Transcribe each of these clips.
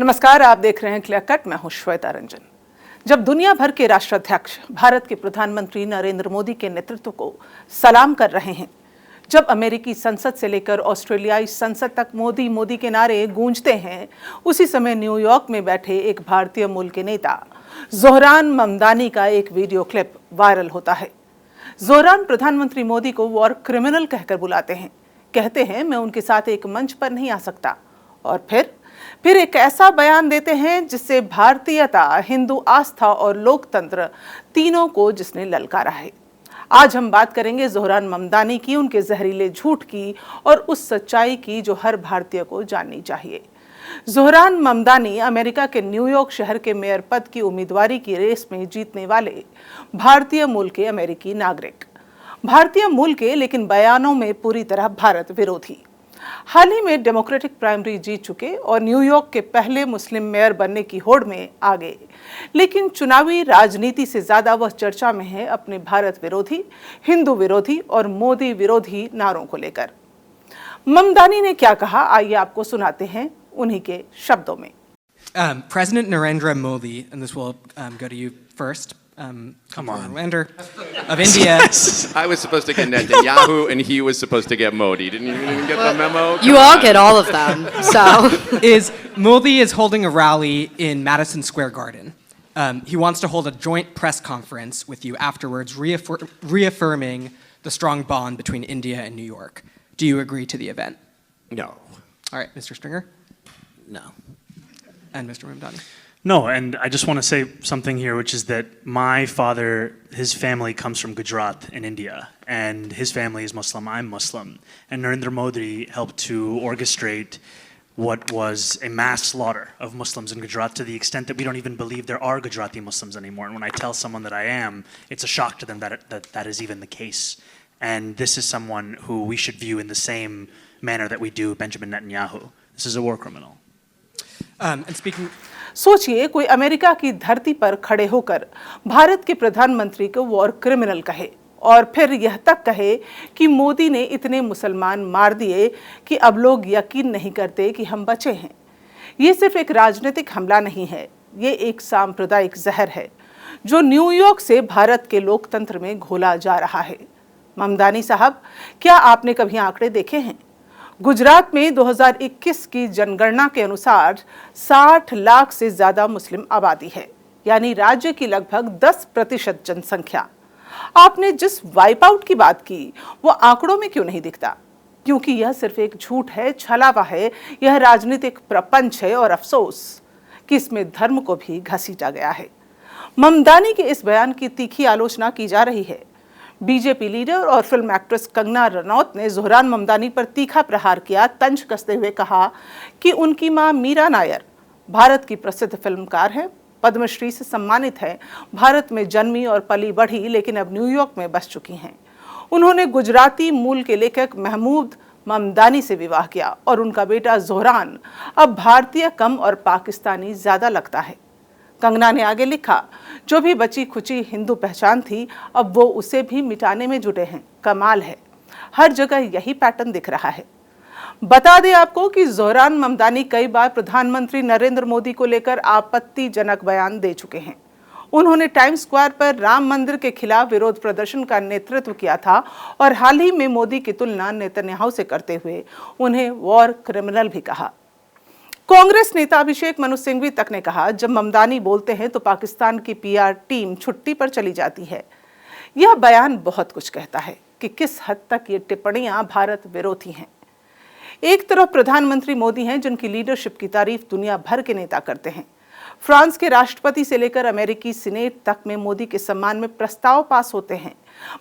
नमस्कार, आप देख रहे हैं क्लियर कट। मैं हूं श्वेता रंजन। जब दुनिया भर के राष्ट्राध्यक्ष भारत के प्रधानमंत्री नरेंद्र मोदी के नेतृत्व को सलाम कर रहे हैं, जब अमेरिकी संसद से लेकर ऑस्ट्रेलियाई संसद तक मोदी मोदी के नारे गूंजते हैं, उसी समय न्यूयॉर्क में बैठे एक भारतीय मूल के नेता ज़ोहरान ममदानी का एक वीडियो क्लिप वायरल होता है। ज़ोहरान प्रधानमंत्री मोदी को वॉर क्रिमिनल कहकर बुलाते हैं, कहते हैं मैं उनके साथ एक मंच पर नहीं आ सकता, और फिर एक ऐसा बयान देते हैं जिससे भारतीयता, हिंदू आस्था और लोकतंत्र तीनों को जिसने ललकारा है। आज हम बात करेंगे ज़ोहरान ममदानी की, उनके जहरीले झूठ की और उस सच्चाई की जो हर भारतीय को जाननी चाहिए। ज़ोहरान ममदानी अमेरिका के न्यूयॉर्क शहर के मेयर पद की उम्मीदवारी की रेस में जीतने वाले भारतीय मूल के अमेरिकी नागरिक, भारतीय मूल के लेकिन बयानों में पूरी तरह भारत विरोधी। हाल ही में डेमोक्रेटिक प्राइमरी जीत चुके और न्यूयॉर्क के पहले मुस्लिम मेयर बनने की होड़ में आ गए, लेकिन चुनावी राजनीति से ज्यादा वह चर्चा में है अपने भारत विरोधी, हिंदू विरोधी और मोदी विरोधी नारों को लेकर। ममदानी ने क्या कहा, आइए आपको सुनाते हैं उन्हीं के शब्दों में। President Narendra Modi, and this will go to you first. Come on. Commander of India. I was supposed to get Netanyahu and he was supposed to get Modi. Didn't you even get the memo? You all get all of them. So Modi is holding a rally in Madison Square Garden. He wants to hold a joint press conference with you afterwards, reaffirming the strong bond between India and New York. Do you agree to the event? No. All right, Mr. Stringer No. and Mr. Mamdani. No, and I just want to say something here, which is that my father, his family comes from Gujarat in India, and his family is Muslim, I'm Muslim. And Narendra Modi helped to orchestrate what was a mass slaughter of Muslims in Gujarat to the extent that we don't even believe there are Gujarati Muslims anymore. And when I tell someone that I am, it's a shock to them that is even the case. And this is someone who we should view in the same manner that we do Benjamin Netanyahu. This is a war criminal. And speaking... सोचिए, कोई America की धरती पर खड़े होकर भारत के प्रधानमंत्री को वॉर क्रिमिनल कहे और फिर यह तक कहे कि मोदी ने इतने मुसलमान मार दिए कि अब लोग यकीन नहीं करते कि हम बचे हैं। ये सिर्फ एक राजनीतिक हमला नहीं है, ये एक सांप्रदायिक जहर है जो न्यूयॉर्क से भारत के लोकतंत्र में घोला जा रहा है। ममदानी साहब, क्या आपने कभी आंकड़े देखे हैं? गुजरात में 2021 की जनगणना के अनुसार 60 लाख से ज्यादा मुस्लिम आबादी है, यानी राज्य की लगभग 10% जनसंख्या। आपने जिस वाइप आउट की बात की वो आंकड़ों में क्यों नहीं दिखता? क्योंकि यह सिर्फ एक झूठ है, छलावा है, यह राजनीतिक प्रपंच है और अफसोस कि इसमें धर्म को भी घसीटा गया है। ममदानी के इस बयान की तीखी आलोचना की जा रही है। बीजेपी लीडर और फिल्म एक्ट्रेस कंगना रनौत ने ज़ोहरान ममदानी पर तीखा प्रहार किया, तंज कसते हुए कहा कि उनकी मां मीरा नायर भारत की प्रसिद्ध फिल्मकार हैं, पद्मश्री से सम्मानित हैं, भारत में जन्मी और पली बढ़ी लेकिन अब न्यूयॉर्क में बस चुकी हैं। उन्होंने गुजराती मूल के लेखक महमूद ममदानी से विवाह किया और उनका बेटा ज़ोहरान अब भारतीय कम और पाकिस्तानी ज़्यादा लगता है। कंगना ने आगे लिखा, जो भी बची खुची हिंदू पहचान थी अब वो उसे भी मिटाने में जुटे हैं। कमाल है, हर जगह यही पैटर्न दिख रहा है। बता दें आपको कि ज़ोहरान ममदानी कई बार प्रधानमंत्री नरेंद्र मोदी को लेकर आपत्तिजनक बयान दे चुके हैं। उन्होंने टाइम्स स्क्वायर पर राम मंदिर के खिलाफ विरोध प्रदर्शन का नेतृत्व किया था और हाल ही में मोदी की तुलना नेतन्याहू से करते हुए उन्हें वॉर क्रिमिनल भी कहा। कांग्रेस नेता अभिषेक मनु सिंघवी तक ने कहा, जब ममदानी बोलते हैं तो पाकिस्तान की पीआर टीम छुट्टी पर चली जाती है। यह बयान बहुत कुछ कहता है कि किस हद तक ये टिप्पणियां भारत विरोधी हैं। एक तरफ प्रधानमंत्री मोदी हैं जिनकी लीडरशिप की तारीफ दुनिया भर के नेता करते हैं। फ्रांस के राष्ट्रपति से लेकर अमेरिकी सीनेट तक में मोदी के सम्मान में प्रस्ताव पास होते हैं।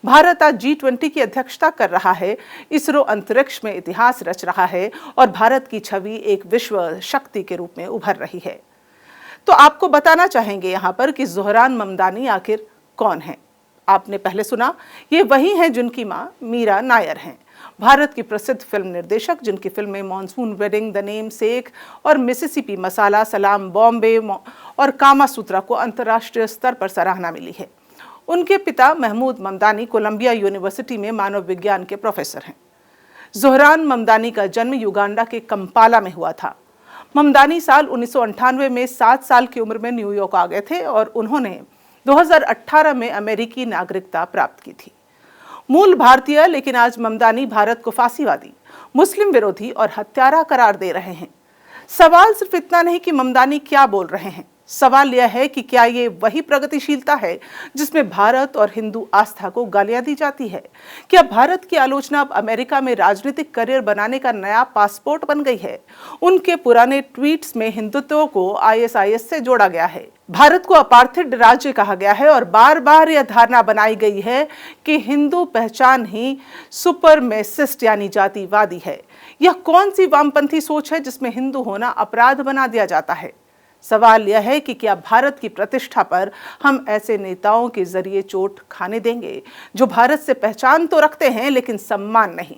भारत आज G20 की अध्यक्षता कर रहा है, इसरो अंतरिक्ष में इतिहास रच रहा है और भारत की छवि एक विश्व शक्ति के रूप में उभर रही है। तो आपको बताना चाहेंगे यहाँ पर कि ज़ोहरान ममदानी आखिर कौन है। आपने पहले सुना, ये वही हैं जिनकी मां मीरा नायर हैं, भारत की प्रसिद्ध फिल्म निर्देशक जिनकी फिल्में मॉनसून वेडिंग, द नेम सेक और मिसिसिपी मसाला, सलाम बॉम्बे और कामा सूत्रा को अंतर्राष्ट्रीय स्तर पर सराहना मिली है। उनके पिता महमूद ममदानी कोलंबिया यूनिवर्सिटी में मानव विज्ञान के प्रोफेसर हैं। ज़ोहरान ममदानी का जन्म युगांडा के कंपाला में हुआ था। ममदानी साल 1998 में 7 साल की उम्र में न्यूयॉर्क आ गए थे और उन्होंने 2018 में अमेरिकी नागरिकता प्राप्त की थी। मूल भारतीय, लेकिन आज ममदानी भारत को फांसीवादी, मुस्लिम विरोधी और हत्यारा करार दे रहे हैं। सवाल सिर्फ इतना नहीं कि ममदानी क्या बोल रहे हैं, सवाल यह है कि क्या ये वही प्रगतिशीलता है जिसमें भारत और हिंदू आस्था को गालियां दी जाती है? क्या भारत की आलोचना अब अमेरिका में राजनीतिक करियर बनाने का नया पासपोर्ट बन गई है? उनके पुराने ट्वीट्स में हिंदुत्व को आईएसआईएस से जोड़ा गया है, भारत को अपार्थिड राज्य कहा गया है और बार बार यह धारणा बनाई गई है कि हिंदू पहचान ही सुपरमेसिस्ट यानी जातिवादी है। यह कौन सी वामपंथी सोच है जिसमें हिंदू होना अपराध बना दिया जाता है? सवाल यह है कि क्या भारत की प्रतिष्ठा पर हम ऐसे नेताओं के जरिए चोट खाने देंगे जो भारत से पहचान तो रखते हैं लेकिन सम्मान नहीं?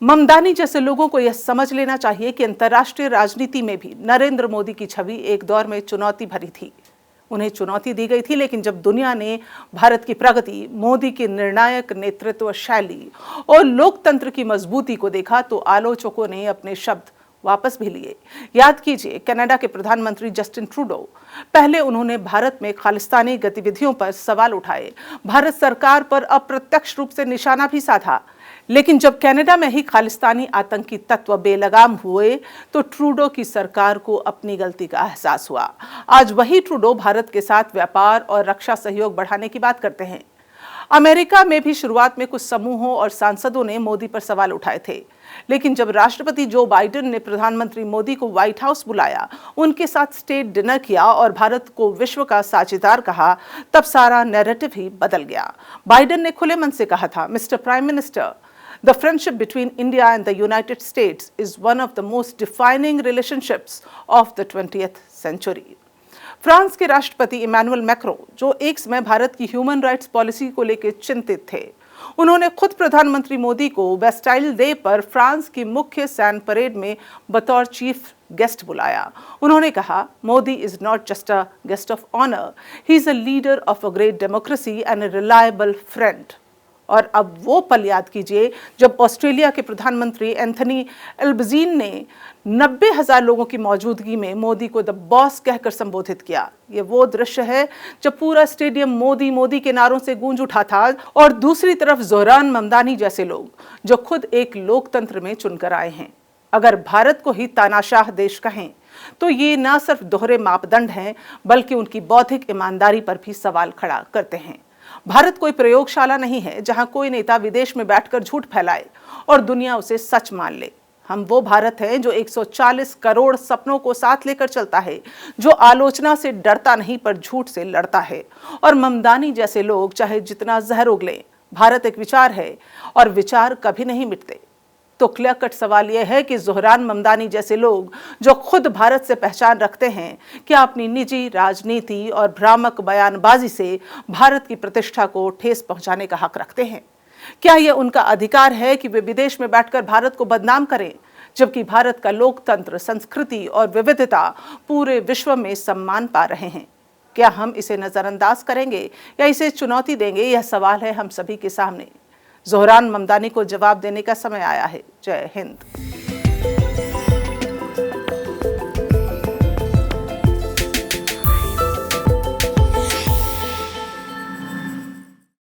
ममदानी जैसे लोगों को यह समझ लेना चाहिए कि अंतर्राष्ट्रीय राजनीति में भी नरेंद्र मोदी की छवि एक दौर में चुनौती भरी थी। उन्हें चुनौती दी गई थी, लेकिन जब दुनिया ने भारत की प्रगति, मोदी की निर्णायक नेतृत्व शैली और लोकतंत्र की मजबूती को देखा तो आलोचकों ने अपने शब्द वापस भी लिए। याद कीजिए, कनाडा के प्रधानमंत्री जस्टिन ट्रूडो, पहले उन्होंने भारत में खालिस्तानी गतिविधियों पर सवाल उठाए, भारत सरकार पर अप्रत्यक्ष रूप से निशाना भी साधा। लेकिन जब कनाडा में ही खालिस्तानी आतंकी तत्व बेलगाम हुए तो ट्रूडो की सरकार को अपनी गलती का एहसास हुआ। आज वही ट्रूडो भारत के साथ व्यापार और रक्षा सहयोग बढ़ाने की बात करते हैं। अमेरिका में भी शुरुआत में कुछ समूहों और सांसदों ने मोदी पर सवाल उठाए थे, लेकिन जब राष्ट्रपति जो बाइडेन ने प्रधानमंत्री मोदी को व्हाइट हाउस बुलाया, उनके साथ स्टेट डिनर किया और भारत को विश्व का साझेदार कहा, तब सारा नैरेटिव ही बदल गया। बाइडेन ने खुले मन से कहा था, mister prime minister, the friendship between India and the United States is one of the most defining relationships of the 20th century. France के राष्ट्रपति इमैनुअल मैक्रों, जो एक समय भारत की ह्यूमन राइट्स पॉलिसी को लेकर चिंतित थे, उन्होंने खुद प्रधानमंत्री मोदी को बेस्टाइल डे पर फ्रांस की मुख्य सैन्य परेड में बतौर चीफ गेस्ट बुलाया। उन्होंने कहा, Modi is not just a guest of honour, he is a leader of a great democracy and a reliable friend. और अब वो पल याद कीजिए जब ऑस्ट्रेलिया के प्रधानमंत्री एंथनी एल्बजीन ने 90,000 लोगों की मौजूदगी में मोदी को द बॉस कहकर संबोधित किया। ये वो दृश्य है जब पूरा स्टेडियम मोदी मोदी के नारों से गूंज उठा था और दूसरी तरफ ज़ोहरान ममदानी जैसे लोग जो खुद एक लोकतंत्र में चुनकर आए हैं। अगर भारत को ही तानाशाह देश कहें तो ये न सिर्फ दोहरे मापदंड हैं बल्कि उनकी बौद्धिक ईमानदारी पर भी सवाल खड़ा करते हैं। भारत कोई प्रयोगशाला नहीं है जहां कोई नेता विदेश में बैठकर झूठ फैलाए और दुनिया उसे सच मान ले। हम वो भारत हैं जो 140 करोड़ सपनों को साथ लेकर चलता है, जो आलोचना से डरता नहीं पर झूठ से लड़ता है। और ममदानी जैसे लोग चाहे जितना जहर उगले, भारत एक विचार है और विचार कभी नहीं मिटते। तो क्लियर कट सवाल यह है कि ज़ोहरान ममदानी जैसे लोग जो खुद भारत से पहचान रखते हैं, क्या अपनी निजी राजनीति और भ्रामक बयानबाजी से भारत की प्रतिष्ठा को ठेस पहुंचाने का हक रखते हैं? क्या यह उनका अधिकार है कि वे विदेश में बैठकर भारत को बदनाम करें, जबकि भारत का लोकतंत्र, संस्कृति और विविधता पूरे विश्व में सम्मान पा रहे हैं? क्या हम इसे नजरअंदाज करेंगे या इसे चुनौती देंगे? यह सवाल है हम सभी के सामने। ज़ोहरान ममदानी को जवाब देने का समय आया है। जय हिंद।